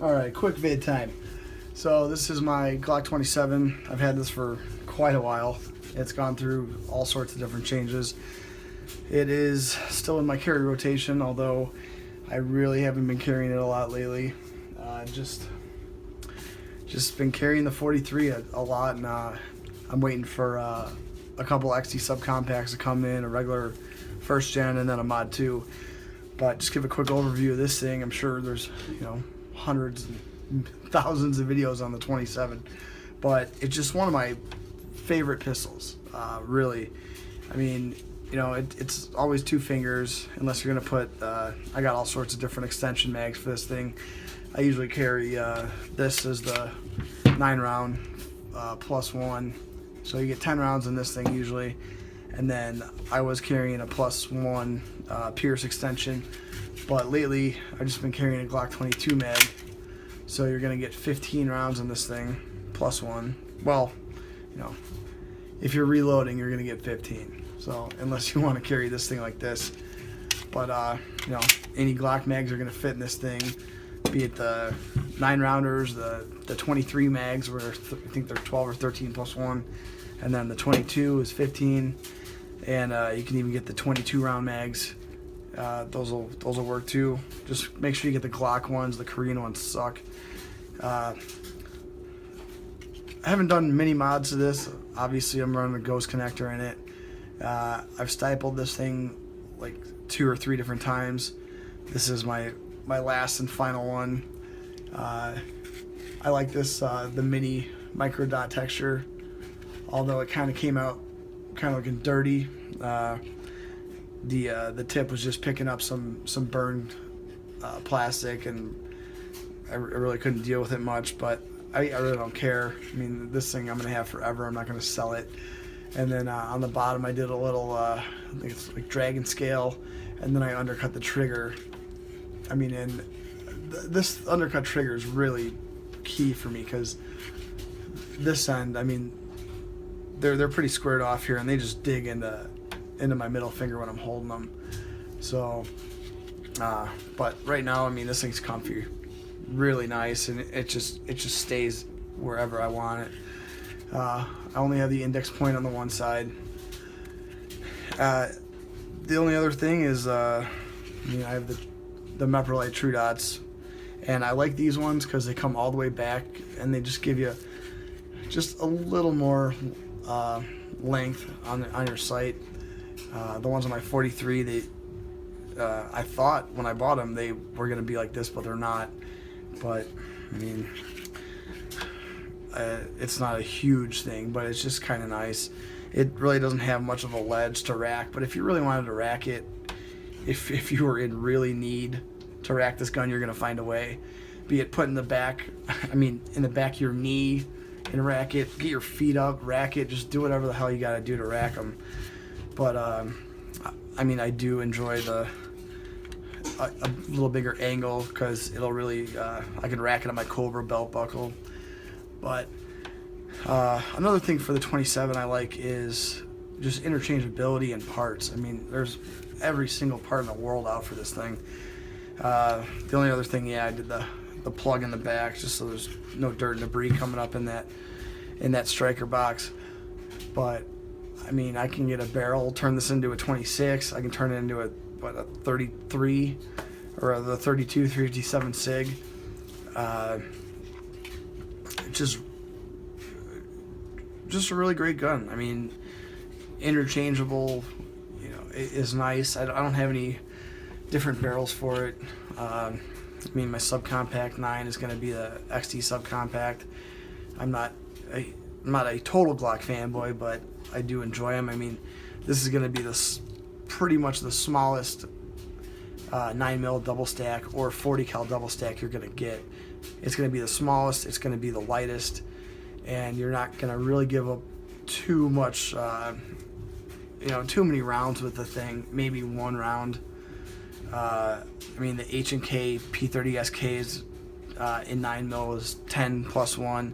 Alright, quick vid time. So this is my Glock 27. I've had this for quite a while. It's gone through all sorts of different changes. It is still in my carry rotation, although I really haven't been carrying it a lot lately. Just been carrying the 43 a lot, and I'm waiting for a couple XT subcompacts to come in, a regular first gen, and then a mod 2. But just give a quick overview of this thing. I'm sure there's hundreds and thousands of videos on the 27, but it's just one of my favorite pistols. Really, I mean, it's always two fingers unless you're gonna put. I got all sorts of different extension mags for this thing. I usually carry this as the 9-round +1, so you get 10 rounds in this thing usually. And then I was carrying a +1 Pierce extension, but lately I've just been carrying a Glock 22 mag, so you're gonna get 15 rounds in this thing +1. Well, if you're reloading, you're gonna get 15. So unless you want to carry this thing like this, but any Glock mags are gonna fit in this thing, be it the 9-rounders, the 23 mags, where I think they're 12 or 13 +1, and then the 22 is 15. And you can even get the 22-round mags. Those will work too. Just make sure you get the Glock ones. The Korean ones suck. I haven't done many mods to this. Obviously, I'm running a ghost connector in it. I've stippled this thing like 2 or 3 different times. This is my last and final one. I like this the mini micro dot texture, although it kind of came out kind of looking dirty. The tip was just picking up some burned plastic, and I really couldn't deal with it much, but I really don't care. I mean, this thing I'm gonna have forever. I'm not gonna sell it. And then on the bottom I did a little I think it's like dragon scale, and then I undercut the trigger. I mean, and this undercut trigger is really key for me, because this end, I mean, they're pretty squared off here, and they just dig into my middle finger when I'm holding them. So, but right now, I mean, this thing's comfy, really nice, and it just stays wherever I want it. I only have the index point on the one side. The only other thing is, I have the Meprolite True Dots, and I like these ones because they come all the way back, and they just give you just a little more length on your sight. The ones on my 43, I thought when I bought them they were going to be like this, but they're not. But I mean, it's not a huge thing, but it's just kind of nice. It really doesn't have much of a ledge to rack, but if you really wanted to rack it, if you were in really need to rack this gun, you're going to find a way. Be it put in the back, in the back of your knee and rack it, get your feet up, rack it, just do whatever the hell you got to do to rack them. But I do enjoy a little bigger angle, because it'll really I can rack it on my Cobra belt buckle. But another thing for the 27 I like is just interchangeability in parts. I mean, there's every single part in the world out for this thing. The only other thing, I did the plug in the back, just so there's no dirt and debris coming up in that striker box. But I mean, I can get a barrel, turn this into a 26. I can turn it into a 33 or the 32 357 SIG. Just a really great gun. I mean, interchangeable, is nice. I don't have any different barrels for it. My subcompact 9 is going to be the XT subcompact. I'm not a total Glock fanboy, but I do enjoy them. I mean, this is going to be pretty much the smallest 9mm double stack or 40 cal double stack you're going to get. It's going to be the smallest. It's going to be the lightest, and you're not going to really give up too much, too many rounds with the thing. Maybe one round. The H&K P30 SKs in 9mm is 10 +1.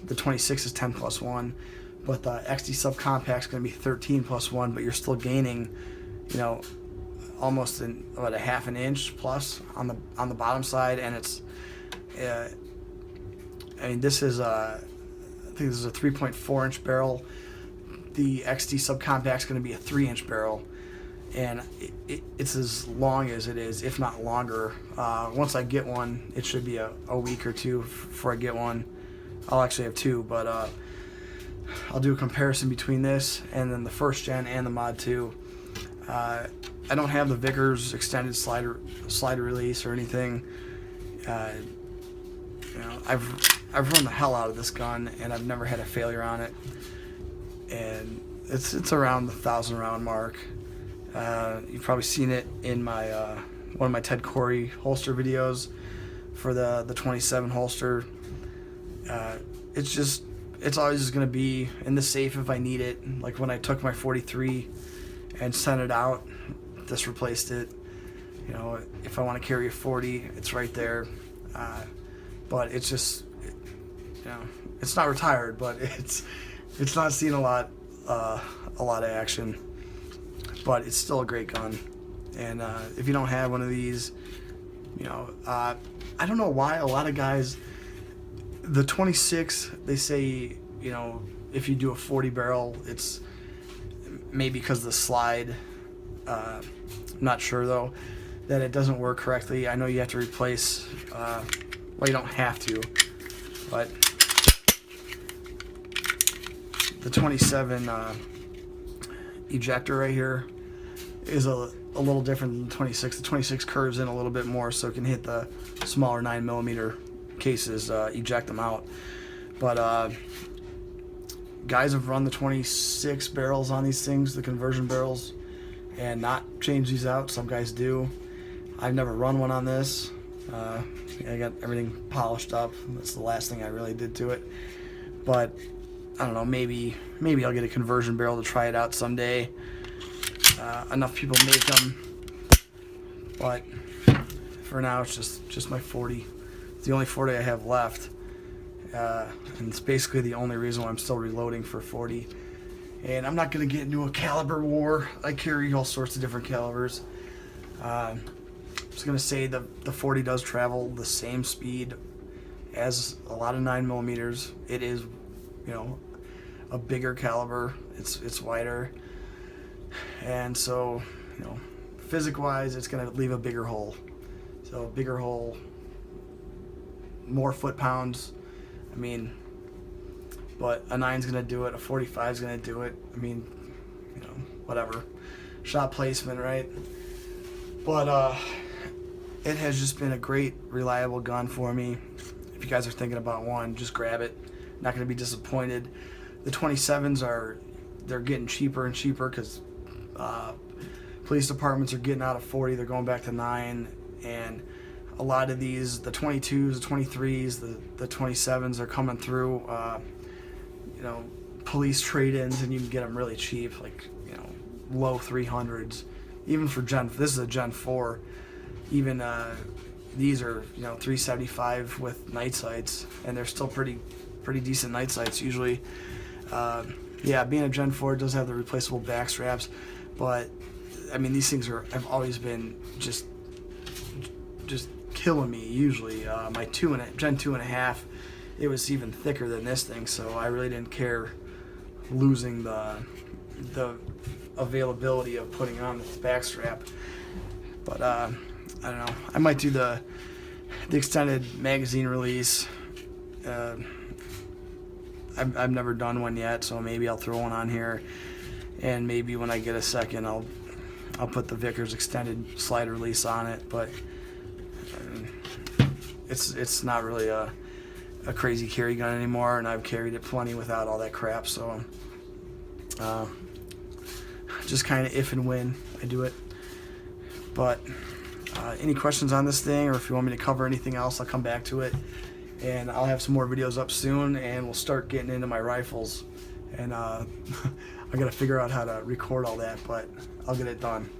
The 26 is 10 +1. But the XT subcompact is going to be 13 +1, but you're still gaining, almost a half an inch plus on the bottom side, and it's I mean, this is I think this is a 3.4 inch barrel. The XD subcompact is going to be a 3-inch barrel, and it's as long as it is, if not longer. Once I get one, it should be a week or two before I get one. I'll actually have two, but I'll do a comparison between this and then the first gen and the Mod 2. I don't have the Vickers extended slider release or anything. You know, I've run the hell out of this gun, and I've never had a failure on it. And it's around the 1,000 round mark. You've probably seen it in my one of my Ted Corey holster videos for the 27 holster. It's always just gonna be in the safe if I need it. Like when I took my 43 and sent it out, this replaced it. You know, if I want to carry a 40, it's right there. But it's just, you know, it's not retired, but it's not seen a lot of action. But it's still a great gun. And if you don't have one of these, you know, I don't know why a lot of guys, the 26, they say, you know, if you do a 40 barrel, it's maybe because of the slide. I'm not sure though that it doesn't work correctly. I know you have to replace, well, you don't have to, but the 27 ejector right here is a little different than the 26. The 26 curves in a little bit more, so it can hit the smaller 9mm cases, eject them out. But guys have run the 26 barrels on these things, the conversion barrels, and not change these out. Some guys do. I've never run one on this. I got everything polished up. That's the last thing I really did to it. But I don't know, maybe I'll get a conversion barrel to try it out someday. Enough people make them, but for now it's just my 40. It's the only 40 I have left, and it's basically the only reason why I'm still reloading for 40. And I'm not going to get into a caliber war. I carry all sorts of different calibers. I was going to say the 40 does travel the same speed as a lot of 9mm. It is, you know, a bigger caliber. It's wider. And so, you know, physics-wise, it's going to leave a bigger hole. So, bigger hole, more foot-pounds. I mean, but a 9's going to do it, a 45's going to do it. I mean, you know, whatever. Shot placement, right? But it has just been a great, reliable gun for me. If you guys are thinking about one, just grab it. Not going to be disappointed. The 27s they're getting cheaper and cheaper because police departments are getting out of 40. They're going back to 9. And a lot of these, the 22s, the 23s, the 27s are coming through, you know, police trade-ins, and you can get them really cheap, like, you know, low 300s. Even for this is a Gen 4. Even these are, you know, 375 with night sights, and they're still pretty decent night sights usually. Yeah, being a Gen 4 does have the replaceable back straps, but I mean, these things have always been just killing me usually. My Gen 2.5, it was even thicker than this thing, so I really didn't care losing the availability of putting on the back strap. But I don't know, I might do the extended magazine release. I've never done one yet, so maybe I'll throw one on here, and maybe when I get a second, I'll put the Vickers extended slide release on it. But I mean, it's not really a crazy carry gun anymore, and I've carried it plenty without all that crap. So just kind of if and when I do it. But any questions on this thing, or if you want me to cover anything else, I'll come back to it. And I'll have some more videos up soon, and we'll start getting into my rifles. And I got to figure out how to record all that, but I'll get it done.